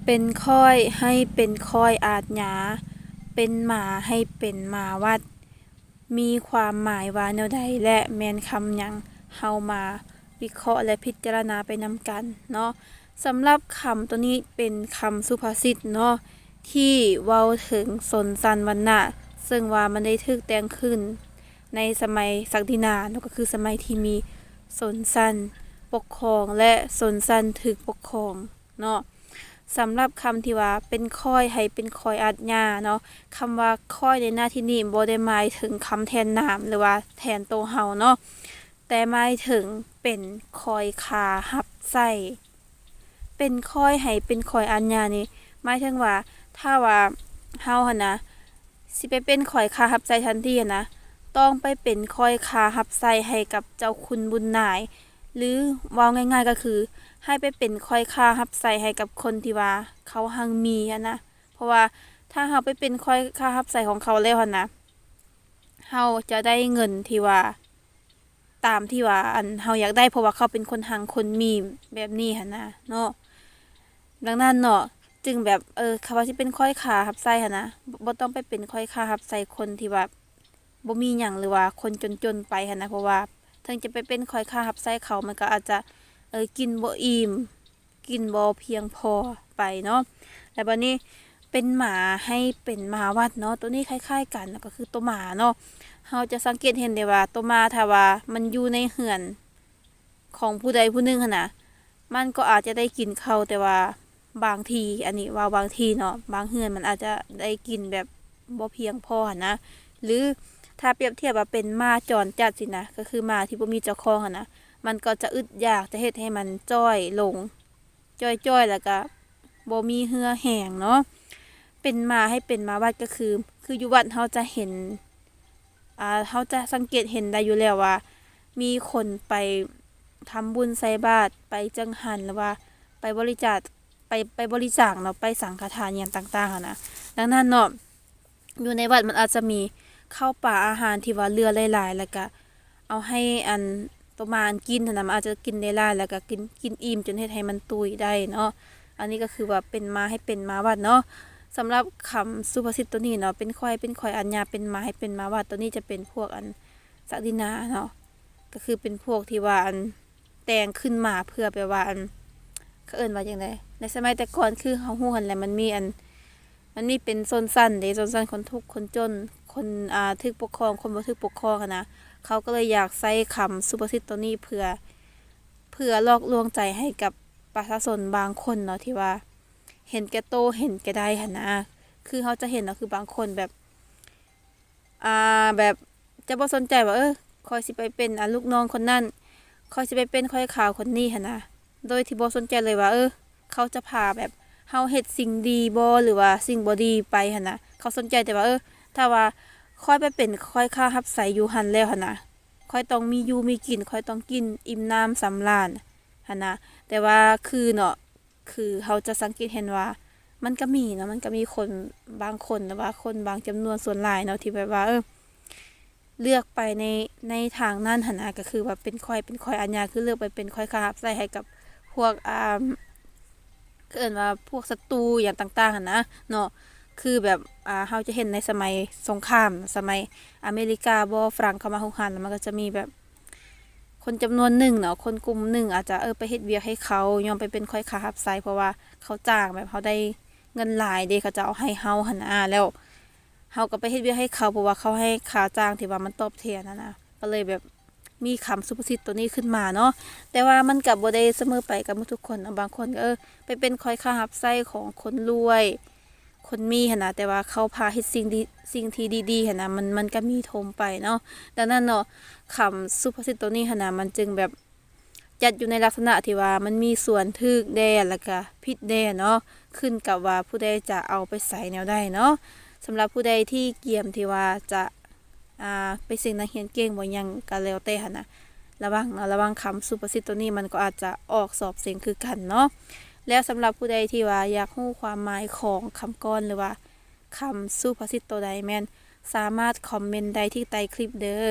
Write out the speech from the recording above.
เป็นค่อยให้เป็นค่อยอาจหยาเป็นหมาให้เป็นหมาวัดมีความหมายว่าแนวใดและแม่นคำหยังเฮามาวิเคราะห์และพิจารณาไปนำกันเนาะสำหรับคำตัวนี้เป็นคำสุภาษิตเนาะที่เว้าถึงชนชั้นวรรณะซึ่งว่ามันได้ถูกแต่งขึ้นในสมัยศักดินาเนาะก็คือสมัยที่มีชนชั้นปกครองและชนชั้นถูกปกครองเนาะสำหรับคำที่ว่าเป็นค่อยให้เป็นคอยอาจญาเนาะคำว่าค่อยในหน้าที่นี้บ่ได้หมายถึงคำแทนนามหรือว่าแทนโตวเฮาเนาะแต่หมายถึงเป็นคอยคารับใส่เป็นค่อยให้เป็นคอยอาจญานี่หมายถึงว่าถ้าว่าเฮาหั่นนะสิไปเป็นคอยคารับใส่ทันทีนะต้องไปเป็นคอยคารับใส่ให้กับเจ้าคุณบุญนายหรือเว้าง่ายๆก็คือให้ไปเป็นคอยคารับใส่ให้กับคนที่ว่าเขาหังมีนะเพราะว่าถ้าเฮาไปเป็นคอยคารับใส่ของเขาแล้วหั่นนะเฮาจะได้เงินที่ว่าตามที่ว่าอันเฮาอยากได้เพราะว่าเขาเป็นคนหังคนมีแบบนี้หั่นนะเนาะดังนั้นเนาะจึงแบบคำว่าสิเป็นคอยคารับใส่หั่นนะบ่ต้องไปเป็นคอยคารับใส่คนที่ว่าบ่มีหยังหรือว่าคนจนๆไปหั่นนะเพราะว่าถึงจะไปเป็นคอยคารับใส่เขามันก็อาจจะกินบ่อิ่มกินบ่เพียงพอไปเนาะแล้วบัดนี้เป็นหมาให้เป็นหมาวัดเนาะตัวนี้คล้ายๆกันก็คือตัวหมาเนาะเฮาจะสังเกตเห็นได้ว่าตัวหมาถ้าว่ามันอยู่ในเรือนของผู้ใดผู้หนึ่งหั่นน่ะมันก็อาจจะได้กินข้าวแต่ว่าบางทีอันนี้ว่าบางทีเนาะบางเรือนมันอาจจะได้กินแบบบ่เพียงพอหั่นนะหรือถ้าเปรียบเทียบว่าเป็นหมาจรจัดสินะก็คือหมาที่บ่มีเจ้าของหั่นนะมันก็จะอึดอยากจะเฮ็ดให้มันจ้อยลงจ้อยๆแล้วก็บ่มีเหือแห้งเนาะเป็นหมาให้เป็นหมาวัดก็คืออยู่วัดเฮาจะเห็นเฮาจะสังเกตเห็นได้อยู่แล้วว่ามีคนไปทำบุญใส่บาตรไปจังหันหรือว่าไปบริจาคไปบริจาคเนาะไปสังฆทานหยังต่างๆนะดังนั้นเนาะอยู่ในวัดมันอาจจะมีข้าวปลาอาหารที่ว่าเหลือหลายๆแล้วก็เอาให้อันประมาณกินนะมันอาจจะกินได้หลายแล้วก็กินอิ่มจนเฮ็ดให้มันตุยได้เนาะอันนี้ก็คือว่าเป็นมาให้เป็นมาวัดเนาะสำหรับคำสุภาษิตตัวนี้เนาะเป็นค่อยอัญญาเป็นมาให้เป็นมาวัดตัวนี้จะเป็นพวกอันศักดินาเนาะก็คือเป็นพวกที่ว่าอันแต่งขึ้นมาเพื่อแปลว่าอันเขาเอิ้นว่าจังได๋ในสมัยแต่ก่อนคือเฮาฮู้หั่นแหละมันมีเป็นโซนสั้นเด้โซนสั้นคนทุกข์คนจนคนถูกปกครองคนบ่ถูกปกครองหันนะเขาก็เลยอยากใช้คำสุภาษิตตัวนี้เพื่อหลอกลวงใจให้กับประชาชนบางคนเนาะที่ว่าเห็นแก่โตเห็นแก่ได้หันนะคือเขาจะเห็นเนาะคือบางคนแบบแบบจะบ่สนใจว่าข้อยสิไปเป็นลูกน้องคนนั้นข้อยสิไปเป็นข้อยข่าวคนนี้หันนะโดยที่บ่สนใจเลยว่าเขาจะพาแบบเฮาเฮ็ดสิ่งดีบ่หรือว่าสิ่งบ่ดีไปหั่นน่ะเขาสนใจแต่ว่าถ้าว่าค่อยไปเป็นค่อยค่ารับใช้อยู่หั่นแล้วหั่นน่ะค่อยต้องมีอยู่มีกินค่อยต้องกินอิ่มน้ำสำราญหั่นน่ะแต่ว่าคือเนาะคือเฮาจะสังเกตเห็นว่ามันก็มีเนาะมันก็มีคนบางคนหรือว่าคนบางจำนวนส่วนหลายเนาะที่แบบว่าเลือกไปในทางนั้นหั่นน่ะก็คือว่าเป็นค่อยอัญญาคือเลือกไปเป็นค่อยค่ารับใช้ให้กับพวกเอิ้นว่าพวกศัตรูอย่างต่างๆหั่นนะเนาะคือแบบเฮาจะเห็นในสมัยสงครามสมัยอเมริกาบ่ฝรั่งเข้ามารุกรานแล้วมันก็จะมีแบบคนจำนวนหนึ่งเนาะคนกลุ่มหนึ่งอาจจะไปเฮ็ดเวียกให้เขายอมไปเป็นค่อยค้ารับใช้เพราะว่าเขาจ้างแบบเขาได้เงินหลายเด้เขาจะเอาให้เฮาหั่นนะแล้วเฮาก็ไปเฮ็ดเวียกให้เขาเพราะว่าเขาให้ค่าจ้างที่ว่ามันตอบแทนนะก็เลยแบบมีคำสุภาษิตตัวนี้ขึ้นมาเนาะแต่ว่ามันก็บ่ได้เสมอไปกับทุกคนบางคนก็ไปเป็นค่อยค่ารับใช้ของคนรวยคนมีหั่นน่ะแต่ว่าเขาพาเฮ็ดสิ่งที่ดีๆหั่นน่ะมันก็มีทมไปเนาะดังนั้นเนาะคำสุภาษิตตัวนี้หั่นน่ะมันจึงแบบจัดอยู่ในลักษณะที่ว่ามันมีส่วนถูกแด่แล้วก็ผิดแด่เนาะขึ้นกับว่าผู้ใดจะเอาไปใส่แนวใดเนาะสำหรับผู้ใดที่เกียมที่ว่าจะไปสิ่งนักเรียนเก่งบ่หยังก็แล้วแต่หั่นน่ะระวังคำสุภาษิตตัวนี้มันก็อาจจะออกสอบเสียงคือกันเนาะแล้วสำหรับผู้ใดที่ว่าอยากรู้ความหมายของคำกลอนหรือว่าคำสุภาษิตตัวใดแม่นสามารถคอมเมนต์ได้ที่ใต้คลิปเด้อ